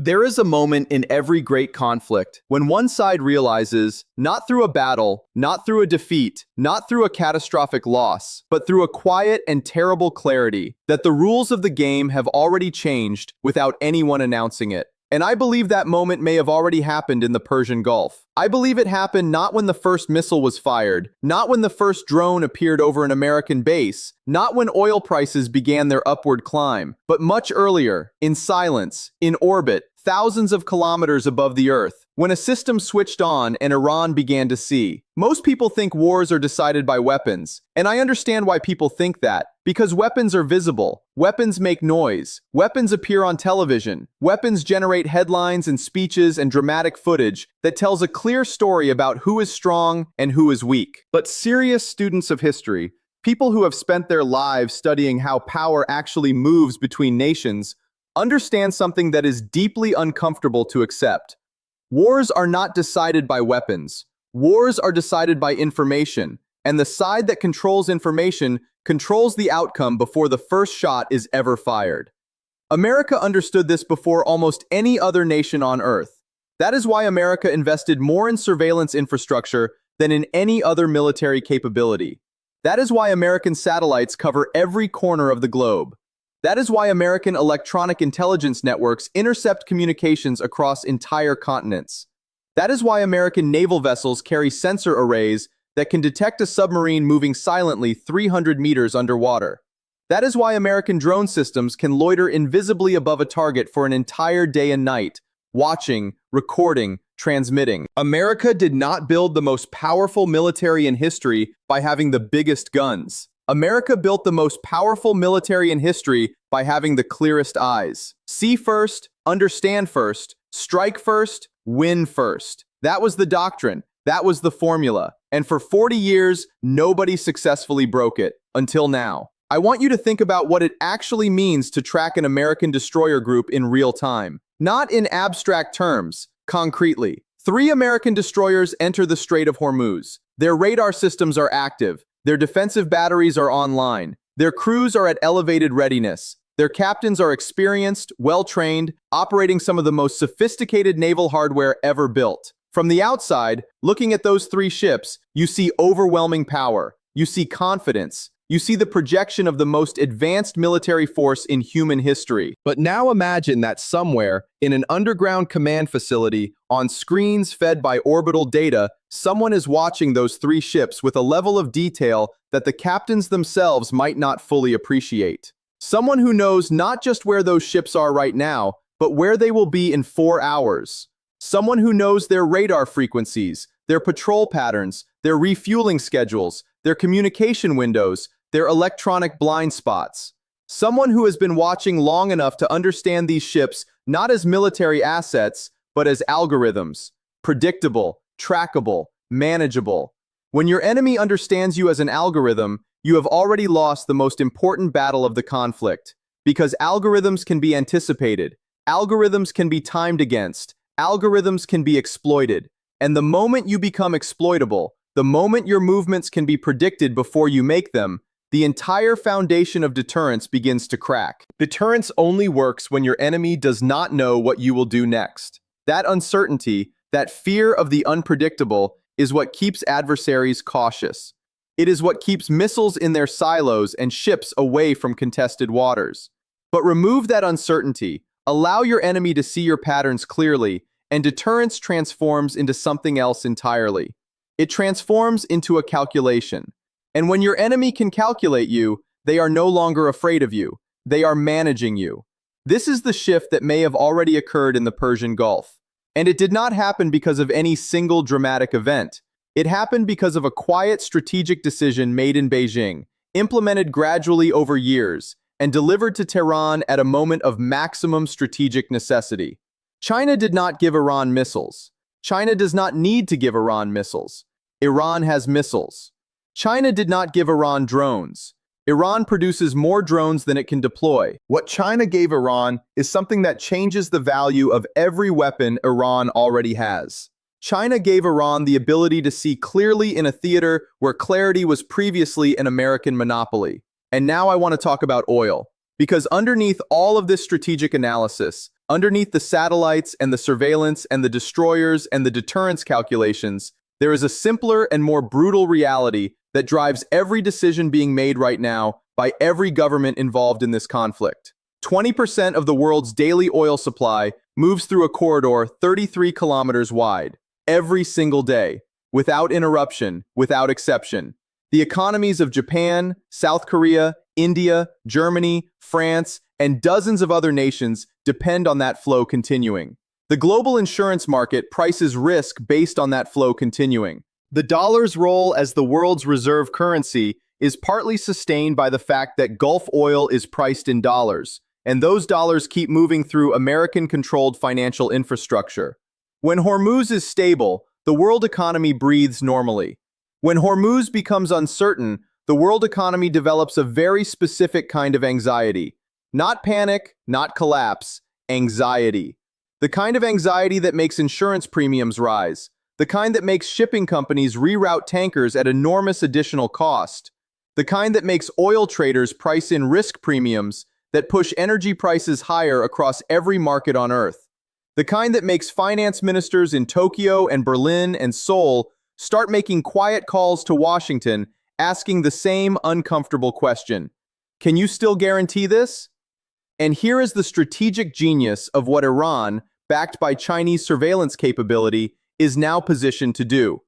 There is a moment in every great conflict when one side realizes, not through a battle, not through a defeat, not through a catastrophic loss, but through a quiet and terrible clarity, that the rules of the game have already changed without anyone announcing it. And I believe that moment may have already happened in the Persian Gulf. I believe it happened not when the first missile was fired, not when the first drone appeared over an American base, not when oil prices began their upward climb, but much earlier, in silence, in orbit, thousands of kilometers above the Earth, when a system switched on and Iran began to see. Most people think wars are decided by weapons, and I understand why people think that, because weapons are visible, weapons make noise, weapons appear on television, weapons generate headlines and speeches and dramatic footage that tells a clear story about who is strong and who is weak. But serious students of history, people who have spent their lives studying how power actually moves between nations, understand something that is deeply uncomfortable to accept. Wars are not decided by weapons. Wars are decided by information, and the side that controls information controls the outcome before the first shot is ever fired. America understood this before almost any other nation on Earth. That is why America invested more in surveillance infrastructure than in any other military capability. That is why American satellites cover every corner of the globe. That is why American electronic intelligence networks intercept communications across entire continents. That is why American naval vessels carry sensor arrays that can detect a submarine moving silently 300 meters underwater. That is why American drone systems can loiter invisibly above a target for an entire day and night, watching, recording, transmitting. America did not build the most powerful military in history by having the biggest guns. America built the most powerful military in history by having the clearest eyes. See first, understand first, strike first, win first. That was the doctrine. That was the formula. And for 40 years, nobody successfully broke it, until now. I want you to think about what it actually means to track an American destroyer group in real time. Not in abstract terms, concretely. 3 American destroyers enter the Strait of Hormuz. Their radar systems are active. Their defensive batteries are online. Their crews are at elevated readiness. Their captains are experienced, well-trained, operating some of the most sophisticated naval hardware ever built. From the outside, looking at those 3 ships, you see overwhelming power. You see confidence. You see the projection of the most advanced military force in human history. But now imagine that somewhere, in an underground command facility, on screens fed by orbital data, someone is watching those 3 ships with a level of detail that the captains themselves might not fully appreciate. Someone who knows not just where those ships are right now, but where they will be in 4 hours. Someone who knows their radar frequencies, their patrol patterns, their refueling schedules, their communication windows, their electronic blind spots. Someone who has been watching long enough to understand these ships not as military assets, but as algorithms. Predictable, trackable, manageable. When your enemy understands you as an algorithm, you have already lost the most important battle of the conflict. Because algorithms can be anticipated, algorithms can be timed against, algorithms can be exploited. And the moment you become exploitable, the moment your movements can be predicted before you make them, the entire foundation of deterrence begins to crack. Deterrence only works when your enemy does not know what you will do next. That uncertainty, that fear of the unpredictable, is what keeps adversaries cautious. It is what keeps missiles in their silos and ships away from contested waters. But remove that uncertainty, allow your enemy to see your patterns clearly, and deterrence transforms into something else entirely. It transforms into a calculation. And when your enemy can calculate you, they are no longer afraid of you. They are managing you. This is the shift that may have already occurred in the Persian Gulf. And it did not happen because of any single dramatic event. It happened because of a quiet strategic decision made in Beijing, implemented gradually over years, and delivered to Tehran at a moment of maximum strategic necessity. China did not give Iran missiles. China does not need to give Iran missiles. Iran has missiles. China did not give Iran drones. Iran produces more drones than it can deploy. What China gave Iran is something that changes the value of every weapon Iran already has. China gave Iran the ability to see clearly in a theater where clarity was previously an American monopoly. And now I want to talk about oil. Because underneath all of this strategic analysis, Underneath the satellites and the surveillance and the destroyers and the deterrence calculations, there is a simpler and more brutal reality that drives every decision being made right now by every government involved in this conflict. 20% of the world's daily oil supply moves through a corridor 33 kilometers wide, every single day, without interruption, without exception. The economies of Japan, South Korea, India, Germany, France, and dozens of other nations depend on that flow continuing. The global insurance market prices risk based on that flow continuing. The dollar's role as the world's reserve currency is partly sustained by the fact that Gulf oil is priced in dollars, and those dollars keep moving through American-controlled financial infrastructure. When Hormuz is stable, the world economy breathes normally. When Hormuz becomes uncertain, the world economy develops a very specific kind of anxiety. Not panic, not collapse, anxiety. The kind of anxiety that makes insurance premiums rise. The kind that makes shipping companies reroute tankers at enormous additional cost. The kind that makes oil traders price in risk premiums that push energy prices higher across every market on Earth. The kind that makes finance ministers in Tokyo and Berlin and Seoul start making quiet calls to Washington asking the same uncomfortable question. Can you still guarantee this? And here is the strategic genius of what Iran, backed by Chinese surveillance capability, is now positioned to do.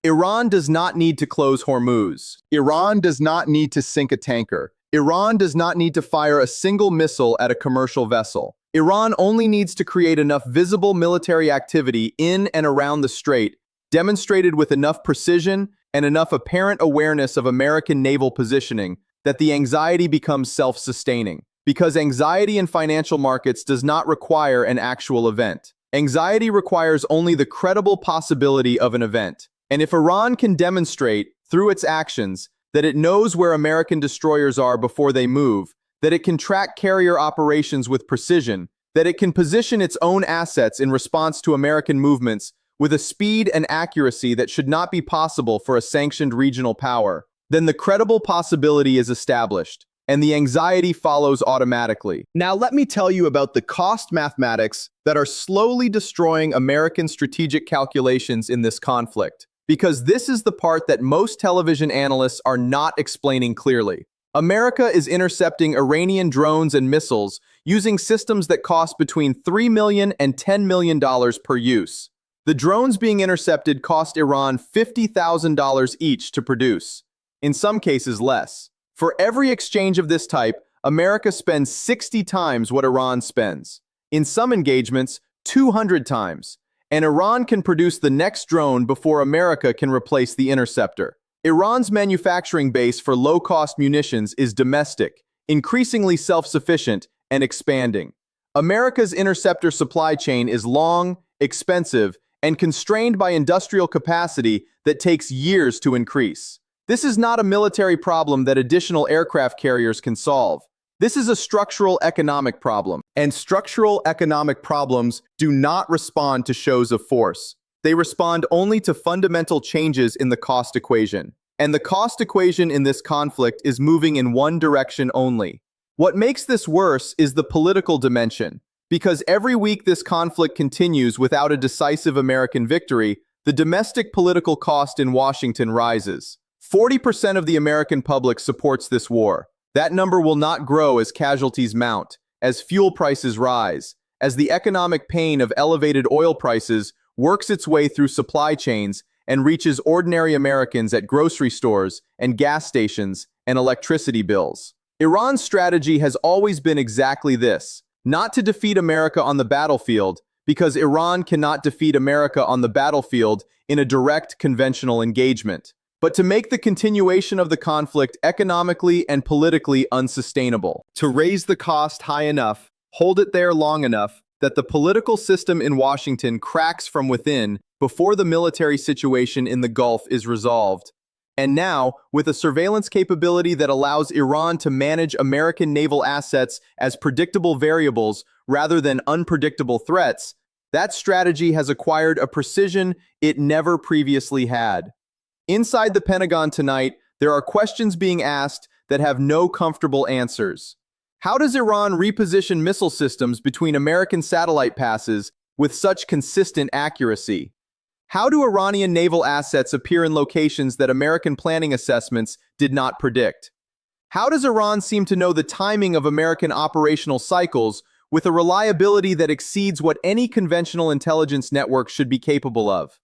Iran does not need to close Hormuz. Iran does not need to sink a tanker. Iran does not need to fire a single missile at a commercial vessel. Iran only needs to create enough visible military activity in and around the strait, demonstrated with enough precision and enough apparent awareness of American naval positioning that the anxiety becomes self-sustaining. Because anxiety in financial markets does not require an actual event. Anxiety requires only the credible possibility of an event. And if Iran can demonstrate, through its actions, that it knows where American destroyers are before they move, that it can track carrier operations with precision, that it can position its own assets in response to American movements with a speed and accuracy that should not be possible for a sanctioned regional power, then the credible possibility is established, and the anxiety follows automatically. Now let me tell you about the cost mathematics that are slowly destroying American strategic calculations in this conflict, because this is the part that most television analysts are not explaining clearly. America is intercepting Iranian drones and missiles using systems that cost between $3 million and $10 million per use. The drones being intercepted cost Iran $50,000 each to produce, in some cases less. For every exchange of this type, America spends 60 times what Iran spends. In some engagements, 200 times. And Iran can produce the next drone before America can replace the interceptor. Iran's manufacturing base for low-cost munitions is domestic, increasingly self-sufficient, and expanding. America's interceptor supply chain is long, expensive, and constrained by industrial capacity that takes years to increase. This is not a military problem that additional aircraft carriers can solve. This is a structural economic problem. And structural economic problems do not respond to shows of force. They respond only to fundamental changes in the cost equation. And the cost equation in this conflict is moving in one direction only. What makes this worse is the political dimension. Because every week this conflict continues without a decisive American victory, the domestic political cost in Washington rises. 40% of the American public supports this war. That number will not grow as casualties mount, as fuel prices rise, as the economic pain of elevated oil prices works its way through supply chains and reaches ordinary Americans at grocery stores and gas stations and electricity bills. Iran's strategy has always been exactly this: not to defeat America on the battlefield, because Iran cannot defeat America on the battlefield in a direct conventional engagement, but to make the continuation of the conflict economically and politically unsustainable. To raise the cost high enough, hold it there long enough, that the political system in Washington cracks from within before the military situation in the Gulf is resolved. And now, with a surveillance capability that allows Iran to manage American naval assets as predictable variables rather than unpredictable threats, that strategy has acquired a precision it never previously had. Inside the Pentagon tonight, there are questions being asked that have no comfortable answers. How does Iran reposition missile systems between American satellite passes with such consistent accuracy? How do Iranian naval assets appear in locations that American planning assessments did not predict? How does Iran seem to know the timing of American operational cycles with a reliability that exceeds what any conventional intelligence network should be capable of?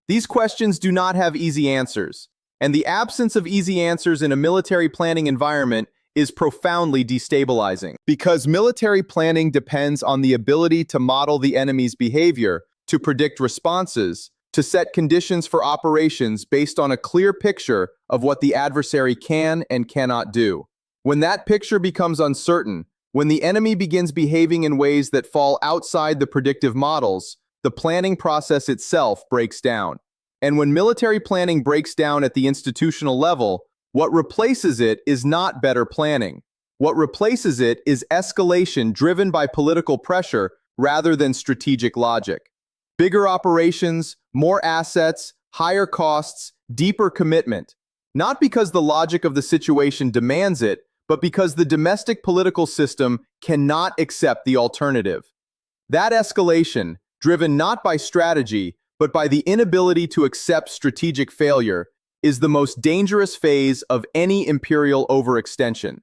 These questions do not have easy answers, and the absence of easy answers in a military planning environment is profoundly destabilizing. Because military planning depends on the ability to model the enemy's behavior, to predict responses, to set conditions for operations based on a clear picture of what the adversary can and cannot do. When that picture becomes uncertain, when the enemy begins behaving in ways that fall outside the predictive models, the planning process itself breaks down. And when military planning breaks down at the institutional level, what replaces it is not better planning. What replaces it is escalation driven by political pressure rather than strategic logic. Bigger operations, more assets, higher costs, deeper commitment. Not because the logic of the situation demands it, but because the domestic political system cannot accept the alternative. That escalation, driven not by strategy, but by the inability to accept strategic failure, is the most dangerous phase of any imperial overextension.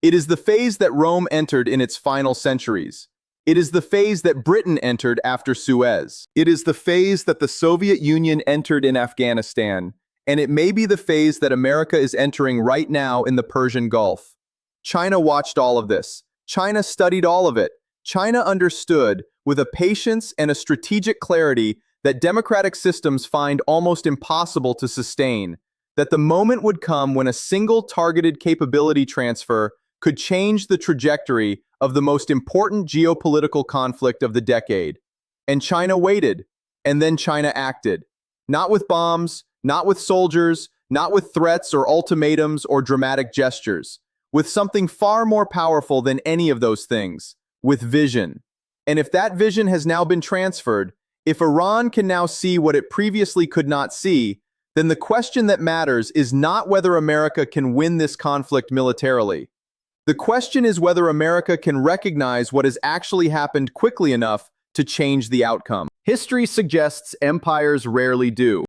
It is the phase that Rome entered in its final centuries. It is the phase that Britain entered after Suez. It is the phase that the Soviet Union entered in Afghanistan, and it may be the phase that America is entering right now in the Persian Gulf. China watched all of this. China studied all of it. China understood, with a patience and a strategic clarity that democratic systems find almost impossible to sustain, that the moment would come when a single targeted capability transfer could change the trajectory of the most important geopolitical conflict of the decade. And China waited, and then China acted. Not with bombs, not with soldiers, not with threats or ultimatums or dramatic gestures, with something far more powerful than any of those things, with vision. And if that vision has now been transferred, if Iran can now see what it previously could not see, then the question that matters is not whether America can win this conflict militarily. The question is whether America can recognize what has actually happened quickly enough to change the outcome. History suggests empires rarely do.